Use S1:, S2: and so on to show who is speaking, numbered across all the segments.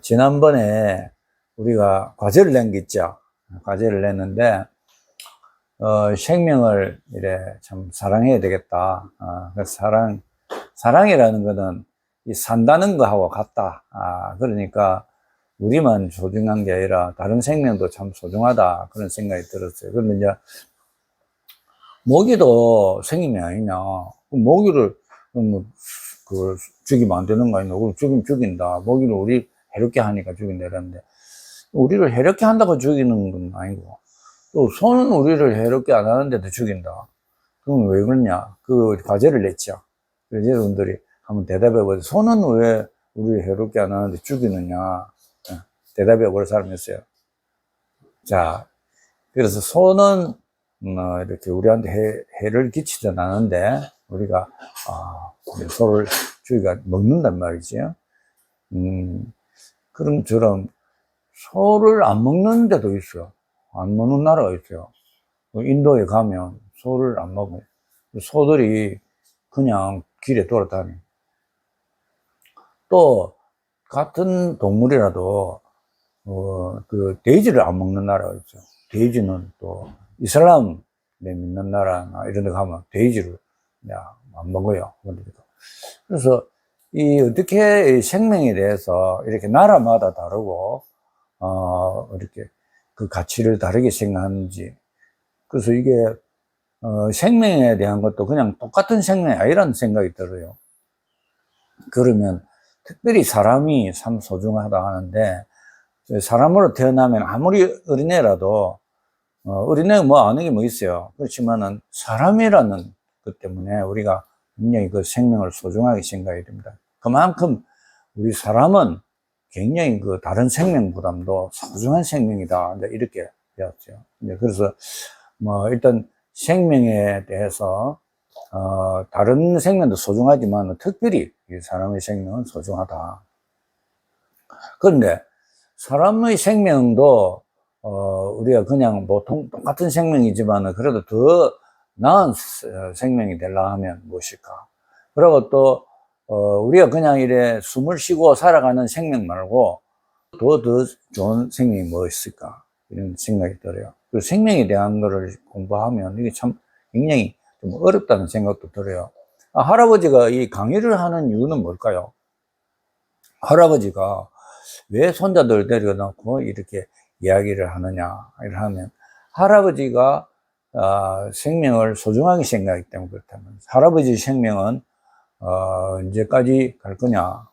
S1: 지난번에 우리가 과제를 낸 게 있죠. 과제를 냈는데, 생명을 이래 참 사랑해야 되겠다. 그래서 사랑이라는 거는 이 산다는 거하고 같다. 그러니까 우리만 소중한 게 아니라 다른 생명도 참 소중하다. 그런 생각이 들었어요. 그런데 이제 모기도 생명이 아니냐. 모기를 그걸 죽이면 안 되는 거 아니냐. 그걸 죽이면 죽인다. 모기를 우리 해롭게 하니까 죽인다 이랬는데, 우리를 해롭게 한다고 죽이는 건 아니고, 또 소는 우리를 해롭게 안 하는데도 죽인다. 그럼 왜 그러냐? 그 과제를 냈죠. 그래서 여러분들이 한번 대답해 보세요. 소는 왜 우리를 해롭게 안 하는데 죽이느냐? 대답해 볼 사람이 있어요. 자, 그래서 소는 이렇게 우리한테 해를 끼치진 않은데, 우리가 소를 죽이가 먹는단 말이죠. 그럼 저런 소를 안 먹는 데도 있어요. 안 먹는 나라가 있어요. 인도에 가면 소를 안 먹어요. 소들이 그냥 길에 돌아다녀요. 또 같은 동물이라도 그 돼지를 안 먹는 나라가 있어요. 돼지는 또 이슬람 믿는 나라나 이런 데 가면 돼지를 안 먹어요. 그래서 이 어떻게 생명에 대해서 이렇게 나라마다 다르고 이렇게 그 가치를 다르게 생각하는지. 그래서 이게 생명에 대한 것도 그냥 똑같은 생명이 아니라는 생각이 들어요. 그러면 특별히 사람이 참 소중하다 하는데, 사람으로 태어나면 아무리 어린애라도 어린애가 뭐 아는 게 뭐 있어요. 그렇지만은 사람이라는 것 때문에 우리가 굉장히 그 생명을 소중하게 생각해야 됩니다. 그만큼 우리 사람은 굉장히 그 다른 생명보다도 소중한 생명이다. 이렇게 배웠어요. 그래서 뭐 일단 생명에 대해서 다른 생명도 소중하지만 특별히 이 사람의 생명은 소중하다. 그런데 사람의 생명도 우리가 그냥 보통 똑같은 생명이지만 그래도 더 나은 생명이 되려 하면 무엇일까? 그리고 또 우리가 그냥 이래 숨을 쉬고 살아가는 생명 말고 더 좋은 생명이 무엇일까? 이런 생각이 들어요. 그리고 생명에 대한 거를 공부하면 이게 참 굉장히 좀 어렵다는 생각도 들어요. 할아버지가 이 강의를 하는 이유는 뭘까요? 할아버지가 왜 손자들 데려놓고 이렇게 이야기를 하느냐, 이러면 할아버지가 생명을 소중하게 생각하기 때문에 그렇다면, 할아버지 생명은 언제까지 갈 거냐?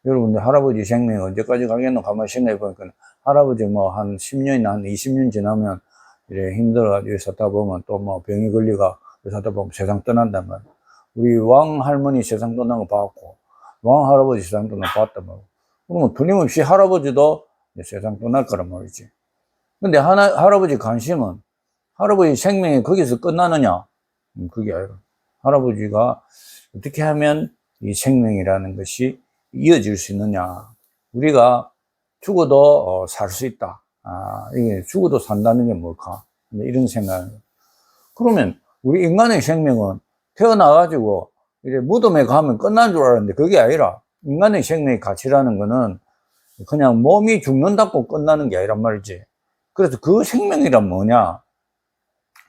S1: 여러분들 할아버지 생명이 언제까지 가겠노? 가만히 생각해 보니까 할아버지 뭐 한 10년이나 한 20년 지나면 이래 힘들어가지고 살다 보면 또 뭐 병이 걸리가 살다 보면 세상 떠난단 말이야. 우리 왕 할머니 세상 떠난 거 봤고, 왕 할아버지 세상 떠난 거 봤단 말이야. 그러면 틀림없이 할아버지도 세상 떠날 거란 말이지. 근데 할아버지 관심은 할아버지 생명이 거기서 끝나느냐? 그게 아니라 할아버지가 어떻게 하면 이 생명이라는 것이 이어질 수 있느냐. 우리가 죽어도 살 수 있다. 이게 죽어도 산다는 게 뭘까? 이런 생각. 그러면 우리 인간의 생명은 태어나가지고 이제 무덤에 가면 끝난 줄 알았는데 그게 아니라 인간의 생명의 가치라는 거는 그냥 몸이 죽는다고 끝나는 게 아니란 말이지. 그래서 그 생명이란 뭐냐?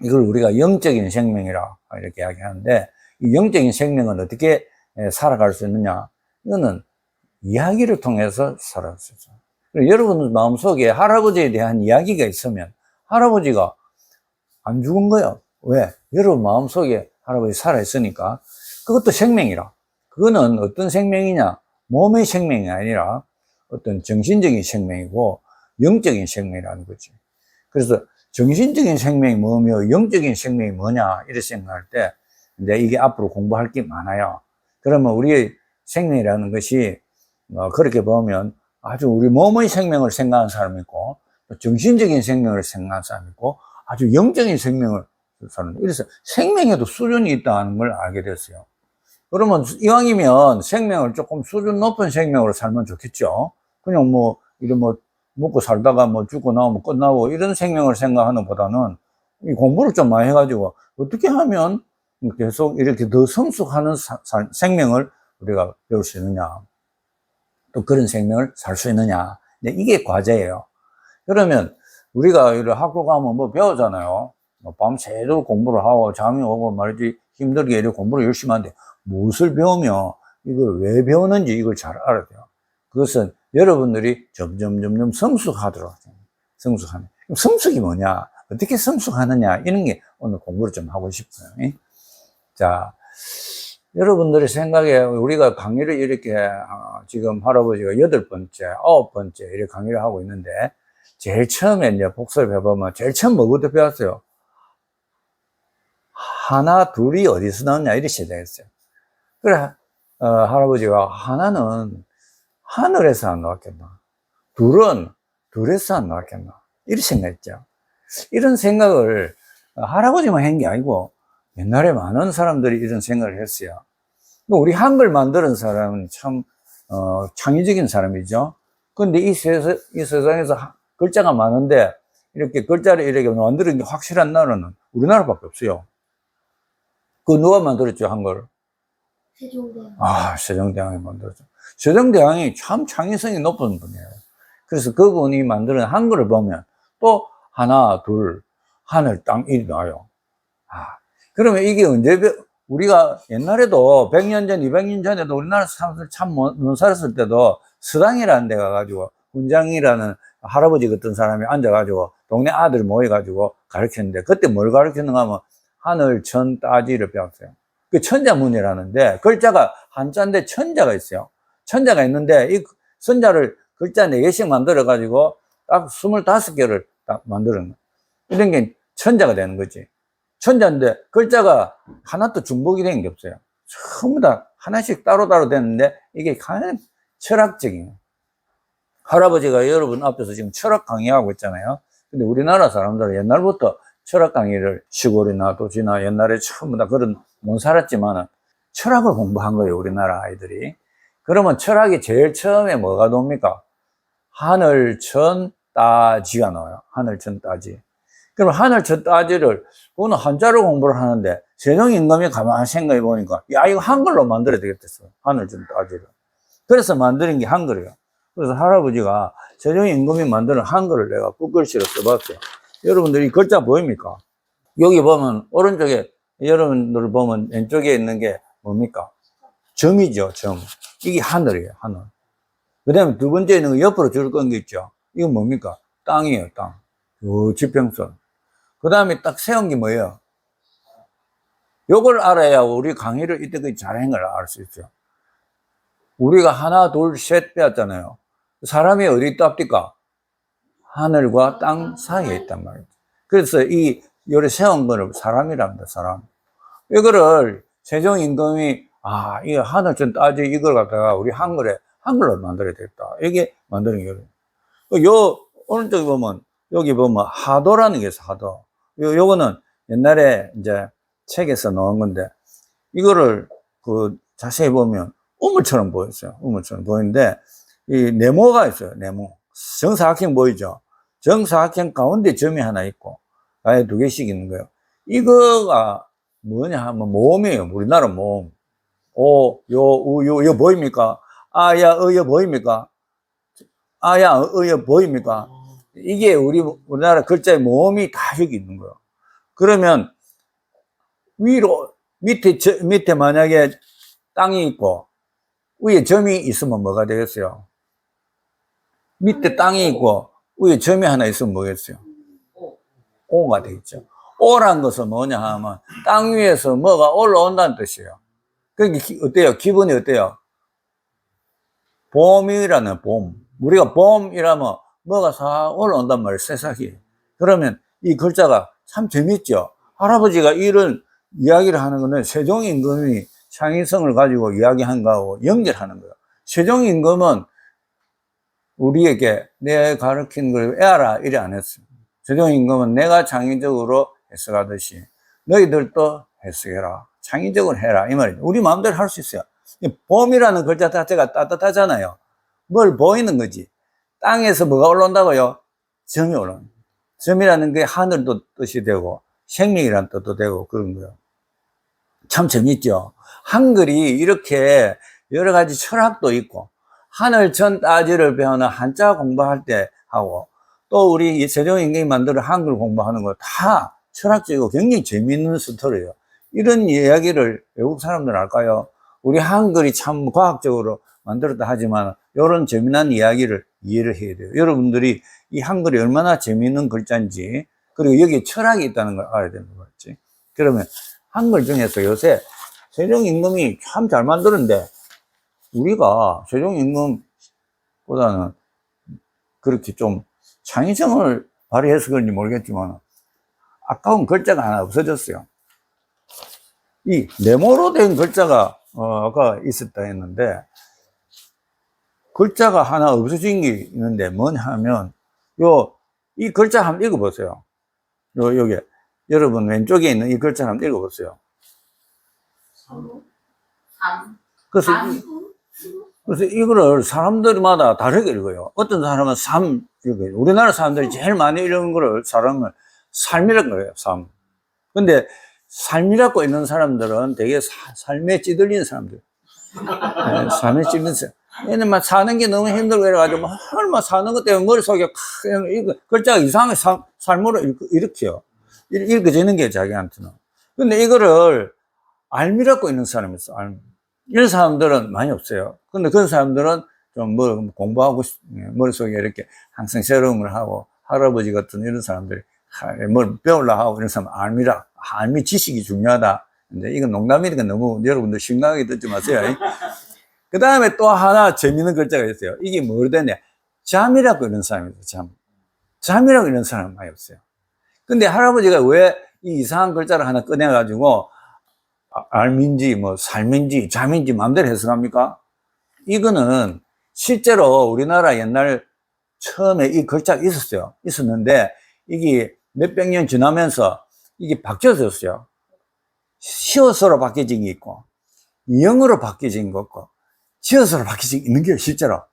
S1: 이걸 우리가 영적인 생명이라 이렇게 이야기하는데, 이 영적인 생명은 어떻게 살아갈 수 있느냐? 이거는 이야기를 통해서 살아갈 수 있어요. 그리고 여러분 마음속에 할아버지에 대한 이야기가 있으면 할아버지가 안 죽은 거예요. 왜? 여러분 마음속에 할아버지 살아있으니까. 그것도 생명이라. 그거는 어떤 생명이냐? 몸의 생명이 아니라 어떤 정신적인 생명이고 영적인 생명이라는 거지. 그래서 정신적인 생명이 뭐며 영적인 생명이 뭐냐 이렇게 생각할 때 근데 이게 앞으로 공부할 게 많아요. 그러면 우리의 생명이라는 것이 그렇게 보면 아주 우리 몸의 생명을 생각하는 사람이 있고 정신적인 생명을 생각하는 사람이 있고 아주 영적인 생명을 사는, 이래서 생명에도 수준이 있다는 걸 알게 됐어요. 그러면 이왕이면 생명을 조금 수준 높은 생명으로 살면 좋겠죠. 그냥 뭐 이런 뭐 먹고 살다가 뭐 죽고 나오면 끝나고 이런 생명을 생각하는 것보다는 이 공부를 좀 많이 해가지고 어떻게 하면 계속 이렇게 더 성숙하는 생명을 우리가 배울 수 있느냐. 또 그런 생명을 살 수 있느냐. 이게 과제예요. 그러면 우리가 학교 가면 뭐 배우잖아요. 밤새도록 공부를 하고 잠이 오고 말이지 힘들게 이렇게 공부를 열심히 하는데 무엇을 배우며 이걸 왜 배우는지 이걸 잘 알아야 돼요. 그것은 여러분들이 점점 성숙하도록 성숙하는. 성숙이 뭐냐? 어떻게 성숙하느냐? 이런 게 오늘 공부를 좀 하고 싶어요. 자, 여러분들의 생각에 우리가 강의를 이렇게 지금 할아버지가 8번째, 9번째 이렇게 강의를 하고 있는데 제일 처음에 이제 복습해보면 제일 처음 뭐부터 배웠어요? 하나, 둘이 어디서 나왔냐? 이렇게 시작했어요. 그래, 할아버지가 하나는 하늘에서 안 나왔겠나? 둘은 둘에서 안 나왔겠나? 이렇게 생각했죠. 이런 생각을 할아버지만 한 게 아니고 옛날에 많은 사람들이 이런 생각을 했어요. 우리 한글 만드는 사람은 참 창의적인 사람이죠. 근데 이 세상에서 글자가 많은데 이렇게 글자를 이렇게 만드는 게 확실한 나라는 우리나라밖에 없어요. 그 누가 만들었죠, 한글?
S2: 세종대왕.
S1: 세종대왕이 만들었죠. 세종대왕이 참 창의성이 높은 분이에요. 그래서 그분이 만드는 한글을 보면 또 하나, 둘, 하늘, 땅, 이리 나와요. 그러면 이게 언제, 우리가 옛날에도 100년 전, 200년 전에도 우리나라 사람들 참 못 살았을 때도 서당이라는 데 가가지고 훈장이라는 할아버지 같은 사람이 앉아가지고 동네 아들 모여가지고 가르쳤는데 그때 뭘 가르쳤는가 하면 하늘, 천, 따지를 배웠어요. 그 천자문이라는데 글자가 한자인데 천자가 있어요. 천자가 있는데 이 선자를 글자 4개씩 만들어가지고 딱 25개를 딱 만드는 거예요. 이런 게 천자가 되는 거지. 천자인데 글자가 하나도 중복이 된 게 없어요. 전부 다 하나씩 따로따로 됐는데 이게 가장 철학적인. 할아버지가 여러분 앞에서 지금 철학 강의하고 있잖아요. 근데 우리나라 사람들은 옛날부터 철학 강의를 시골이나 도시나 옛날에 전부 다 그런 못 살았지만은 철학을 공부한 거예요, 우리나라 아이들이. 그러면 철학이 제일 처음에 뭐가 나옵니까? 하늘, 천, 따지가 나와요. 하늘, 천, 따지. 그럼 하늘, 천, 따지를, 그거는 한자로 공부를 하는데, 세종임금이 가만히 생각해 보니까, 야, 이거 한글로 만들어야 되겠댔어. 하늘, 천, 따지를. 그래서 만드는 게 한글이에요. 그래서 할아버지가 세종임금이 만드는 한글을 내가 붓글씨로 써봤어요. 여러분들 이 글자 보입니까? 여기 보면, 오른쪽에, 여러분들 보면 왼쪽에 있는 게 뭡니까? 점이죠, 점. 이게 하늘이에요, 하늘. 그 다음에 두 번째 있는 거 옆으로 줄 건 게 있죠. 이건 뭡니까? 땅이에요, 땅. 지평선. 그 다음에 딱 세운 게 뭐예요? 요걸 알아야 우리 강의를 이때까지 잘한 걸 알 수 있어요. 우리가 하나, 둘, 셋 빼었잖아요. 사람이 어디 있답니까? 하늘과 땅 사이에 있단 말이죠. 그래서 요래 세운 거를 사람이랍니다, 사람. 이거를 세종임금이, 이 하늘 천 따지 이걸 갖다가 우리 한글로 만들어야 되겠다. 이게 만드는 거예요. 오른쪽에 보면, 여기 보면 하도라는 게 있어, 하도. 요거는 옛날에 이제 책에서 나온 건데, 이거를 자세히 보면 우물처럼 보였어요. 우물처럼 보이는데, 이 네모가 있어요, 네모. 정사각형 보이죠? 정사각형 가운데 점이 하나 있고, 아예 2개씩 있는 거예요. 이거가 뭐냐 하면 모음이에요. 우리나라 모음. 오, 요, 우, 요 보입니까? 아야, 여 보입니까? 아야, 여 보입니까? 이게 우리나라 글자의 모음이 다 여기 있는 거예요. 그러면 위로, 밑에 만약에 땅이 있고, 위에 점이 있으면 뭐가 되겠어요? 밑에 땅이 있고, 위에 점이 하나 있으면 뭐겠어요? 오가 되겠죠. 오란 것은 뭐냐 하면, 땅 위에서 뭐가 올라온다는 뜻이에요. 그게 어때요? 기분이 어때요? 봄이라는 봄. 우리가 봄이라면 뭐가 싹 올라온단 말이에요, 새싹이. 그러면 이 글자가 참 재밌죠? 할아버지가 이런 이야기를 하는 거는 세종임금이 창의성을 가지고 이야기한 거하고 연결하는 거예요. 세종임금은 우리에게 내 가르친 걸 애하라 이래 안 했어요. 세종임금은 내가 창의적으로 해석하듯이 너희들도 해석해라. 창의적으로 해라. 이 말이죠. 우리 마음대로 할 수 있어요. 봄이라는 글자 자체가 따뜻하잖아요. 뭘 보이는 거지. 땅에서 뭐가 올라온다고요? 점이 올라온다. 점이라는 게 하늘도 뜻이 되고 생명이라는 뜻도 되고 그런 거예요. 참 재밌죠. 한글이 이렇게 여러 가지 철학도 있고 하늘천 따지를 배우는 한자 공부할 때 하고, 또 우리 이 세종임금이 만드는 한글 공부하는 거 다 철학적이고 굉장히 재미있는 스토리예요. 이런 이야기를 외국 사람들 할까요? 우리 한글이 참 과학적으로 만들었다 하지만 이런 재미난 이야기를 이해를 해야 돼요. 여러분들이 이 한글이 얼마나 재미있는 글자인지, 그리고 여기에 철학이 있다는 걸 알아야 되는 거지. 그러면 한글 중에서 요새 세종임금이 참 잘 만드는데, 우리가 세종임금보다는 그렇게 좀 창의성을 발휘해서 그런지 모르겠지만 아까운 글자가 하나 없어졌어요. 이 네모로 된 글자가 아까 있었다 했는데, 글자가 하나 없어진 게 있는데 뭐냐 하면 이 글자 한번 읽어보세요. 여기 여러분 왼쪽에 있는 이 글자 한번 읽어보세요. 그래서 이거를 사람들마다 다르게 읽어요. 어떤 사람은 삶 읽어요. 우리나라 사람들이 제일 많이 읽는 거를 사람은 삶이라고 그래요. 삶. 근데 삶이라고 있는 사람들은 되게 삶에 찌들리는 사람들. 네, 삶에 찌들리는 사람. 얘는 막 사는 게 너무 힘들고 이래가지고 얼마 사는 것 때문에 머릿속에 글자가 이상하게 삶으로 일으켜요. 읽어지는 게 자기한테는. 근데 이거를 알미라고 있는 사람이 있어. 알미. 이런 사람들은 많이 없어요. 근데 그런 사람들은 좀 공부하고 머릿속에 이렇게 항상 새로운 걸 하고, 할아버지 같은 이런 사람들이 뭘 배우려고 하고 이런 사람 알미라. 알미 지식이 중요하다. 근데 이건 농담이니까 너무 여러분들 심각하게 듣지 마세요. 그 다음에 또 하나 재밌는 글자가 있어요. 이게 뭘 되냐. 잠이라고 이런 사람이 있어요. 잠이라고 이런 사람 많이 없어요. 근데 할아버지가 왜 이 이상한 글자를 하나 꺼내가지고 알민지, 삶인지, 잠인지 마음대로 해석합니까? 이거는 실제로 우리나라 옛날 처음에 이 글자가 있었는데, 이게 몇백 년 지나면서 이게 바뀌어졌어요. 시어서로 바뀌어진 게 있고, 영어로 바뀌어진 거 있고, 지어서로 바뀌어진 게 있는 거예요, 실제로.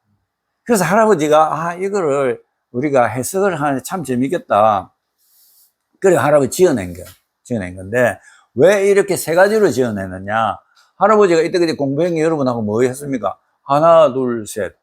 S1: 그래서 할아버지가, 이거를 우리가 해석을 하는데 참 재밌겠다. 그래, 할아버지 지어낸 건데, 왜 이렇게 세 가지로 지어내느냐? 할아버지가 이때까지 공부한 게 여러분하고 뭐 했습니까? 하나, 둘, 셋.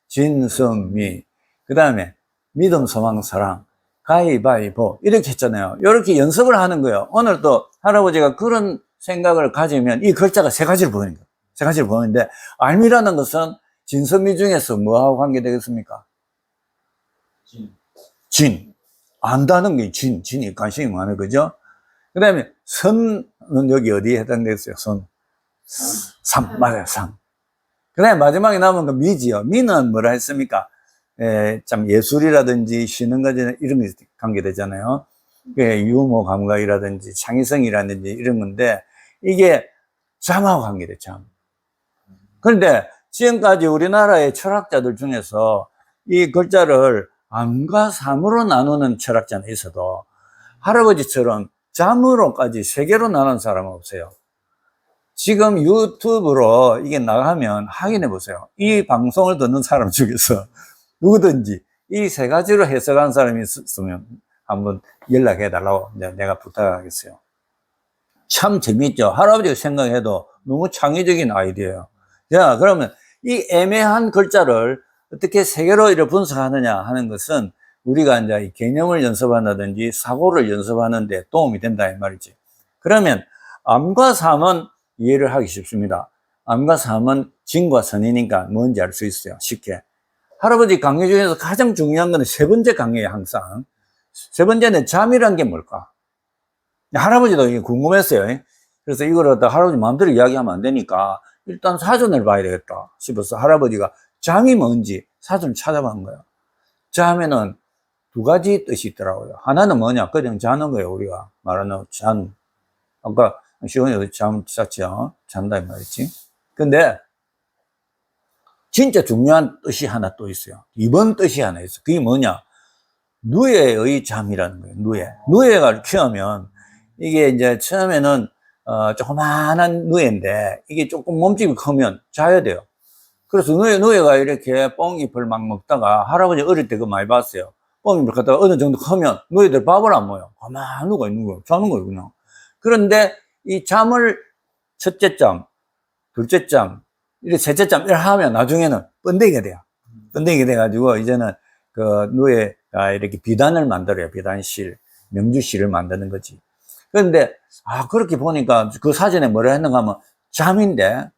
S1: 진성미. 그 다음에 믿음, 소망, 사랑. 가위바위보. 이렇게 했잖아요. 이렇게 연습을 하는 거예요. 오늘 또 할아버지가 그런 생각을 가지면 이 글자가 세 가지를 보는 거예요. 세 가지를 보는데, 알미라는 것은 진성미 중에서 뭐하고 관계되겠습니까? 진. 안다는 게 진이 관심이 많아요. 그죠? 그 다음에 선은 여기 어디에 해당되겠어요? 산. 맞아요, 산. 그 다음에 마지막에 남은 건 미지요. 미는 뭐라 했습니까? 참 예술이라든지 신흥가지나 이런 게 관계되잖아요. 유머 감각이라든지 창의성이라든지 이런 건데, 이게 잠하고 관계돼, 잠. 그런데 지금까지 우리나라의 철학자들 중에서 이 글자를 암과 삶으로 나누는 철학자는 있어도 할아버지처럼 잠으로까지 세 개로 나눈 사람은 없어요. 지금 유튜브로 이게 나가면 확인해 보세요. 이 방송을 듣는 사람 중에서 누구든지 이 세 가지로 해석한 사람이 있으면 한번 연락해 달라고 내가 부탁하겠어요. 참 재밌죠? 할아버지가 생각해도 너무 창의적인 아이디어예요. 자, 그러면 이 애매한 글자를 어떻게 세 개로 이렇게 분석하느냐 하는 것은 우리가 이제 이 개념을 연습한다든지 사고를 연습하는 데 도움이 된다 이 말이지. 그러면 암과 삶은 이해를 하기 쉽습니다. 암과 삶은 진과 선이니까 뭔지 알 수 있어요. 쉽게. 할아버지 강의 중에서 가장 중요한 건 세 번째 강의예요, 항상. 세 번째는 잠이란 게 뭘까? 할아버지도 이게 궁금했어요. 그래서 이걸 갖다 할아버지 마음대로 이야기하면 안 되니까 일단 사전을 봐야 되겠다 싶어서 할아버지가 잠이 뭔지 사전을 찾아본 거예요. 잠에는 두 가지 뜻이 있더라고요. 하나는 뭐냐? 그냥 자는 거예요, 우리가 말하는 잠. 아까 시원이도 잠 잤죠? 잔다 이 말이지. 근데 진짜 중요한 뜻이 하나 또 있어요. 이번 뜻이 하나 있어요. 그게 뭐냐? 누에의 잠이라는 거예요. 누에가 키우면 이게 이제 처음에는 조그만한 누에인데 이게 조금 몸집이 크면 자야 돼요. 그래서 누에가 이렇게 뽕잎을 막 먹다가 할아버지 어릴 때 그거 많이 봤어요. 뽕잎을 갖다가 어느 정도 크면 누에들 밥을 안 먹어요. 가만히 누가 있는 거예요. 자는 거예요, 그냥. 그런데 이 잠을 첫째 잠, 둘째 잠, 이렇게 셋째 짬 이렇게 하면 나중에는 번데기가 돼요. 번데기가 돼가지고 이제는 그 누에가 이렇게 비단을 만들어요. 비단실, 명주실을 만드는 거지. 그런데 그렇게 보니까 그 사전에 뭐라 했는가 하면 잠인데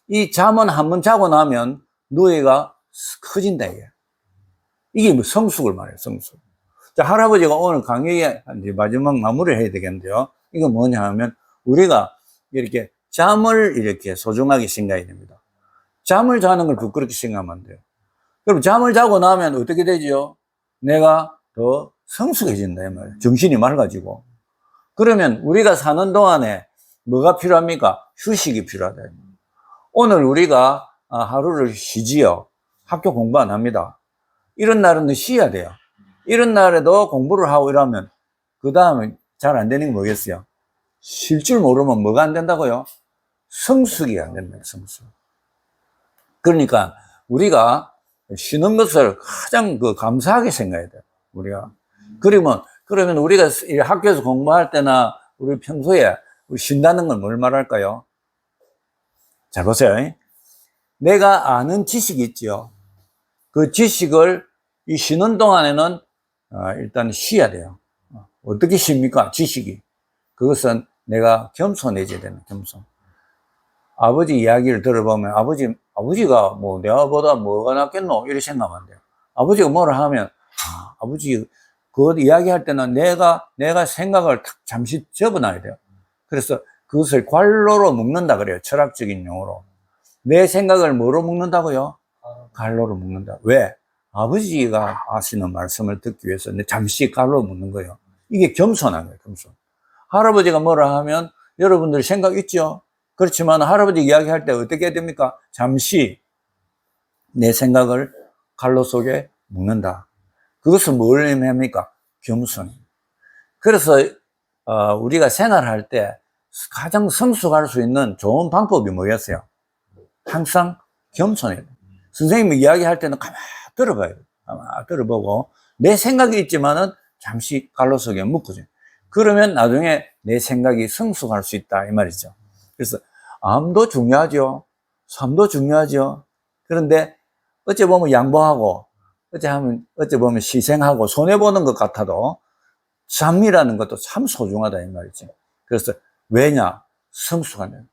S1: 이 잠은 한번 자고 나면 누에가 커진다 이게 뭐 성숙을 말해요. 성숙. 자, 할아버지가 오늘 강의에 이제 마지막 마무리를 해야 되겠는데요. 이건 뭐냐 하면 우리가 이렇게 잠을 이렇게 소중하게 생각해야 됩니다. 잠을 자는 걸 부끄럽게 생각하면 안 돼요. 그럼 잠을 자고 나면 어떻게 되죠? 내가 더 성숙해진다 이 말이에요. 정신이 맑아지고. 그러면 우리가 사는 동안에 뭐가 필요합니까? 휴식이 필요하다. 오늘 우리가 하루를 쉬지요. 학교 공부 안 합니다. 이런 날은 쉬어야 돼요. 이런 날에도 공부를 하고 이러면 그 다음에 잘 안 되는 게 뭐겠어요? 쉴 줄 모르면 뭐가 안 된다고요? 성숙이 안 된다요. 성숙. 그러니까 우리가 쉬는 것을 가장 감사하게 생각해야 돼요. 우리가. 그러면 우리가 학교에서 공부할 때나 우리 평소에 쉰다는 건 뭘 말할까요? 자, 보세요. 내가 아는 지식이 있죠. 그 지식을 이 쉬는 동안에는 일단 쉬어야 돼요. 어떻게 쉽니까? 지식이. 그것은 내가 겸손해져야 되는 겸손. 아버지 이야기를 들어보면 아버지가 뭐 내가보다 뭐가 낫겠노? 이렇게 생각하면 안 돼요. 아버지가 뭐를 하면 아버지 그것 이야기할 때는 내가 생각을 잠시 접어놔야 돼요. 그래서 그것을 관로로 묶는다 그래요. 철학적인 용어로. 내 생각을 뭐로 묶는다고요? 갈로로 묶는다. 왜? 아버지가 하시는 말씀을 듣기 위해서 잠시 갈로 묶는 거예요. 이게 겸손한 거예요. 겸손. 할아버지가 뭐라 하면 여러분들 생각 있죠? 그렇지만 할아버지 이야기할 때 어떻게 해야 됩니까? 잠시 내 생각을 갈로 속에 묶는다. 그것은 뭘 의미합니까? 겸손. 그래서 우리가 생활할 때 가장 성숙할 수 있는 좋은 방법이 뭐였어요? 항상 겸손해야 돼요. 선생님이 이야기할 때는 가만히 들어봐야 돼요. 가만히 들어보고 내 생각이 있지만은 잠시 갈로 속에 묶어줘요. 그러면 나중에 내 생각이 성숙할 수 있다 이 말이죠. 그래서 암도 중요하죠. 삶도 중요하죠. 그런데 어찌 보면 양보하고 어찌 보면 희생하고 손해보는 것 같아도 삶이라는 것도 참 소중하다 이 말이죠. 그래서 왜냐? 성숙하면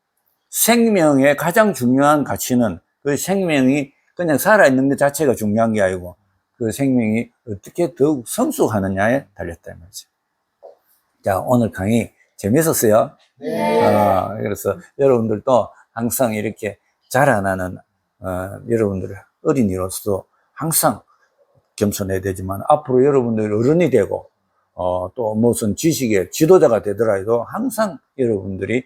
S1: 생명의 가장 중요한 가치는 그 생명이 그냥 살아있는 것 자체가 중요한 게 아니고 그 생명이 어떻게 더욱 성숙하느냐에 달렸다 이 말이죠. 자, 오늘 강의 재밌었어요?
S2: 네.
S1: 그래서 여러분들도 항상 이렇게 자라나는 여러분들 어린이로서 항상 겸손해야 되지만 앞으로 여러분들 어른이 되고 또 무슨 지식의 지도자가 되더라도 항상 여러분들이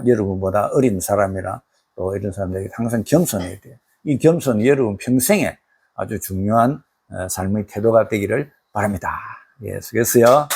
S1: 여러분보다 어린 사람이나 또 이런 사람들에게 항상 겸손해야 돼요. 이 겸손이 여러분 평생에 아주 중요한 삶의 태도가 되기를 바랍니다. 예, 수고했어요.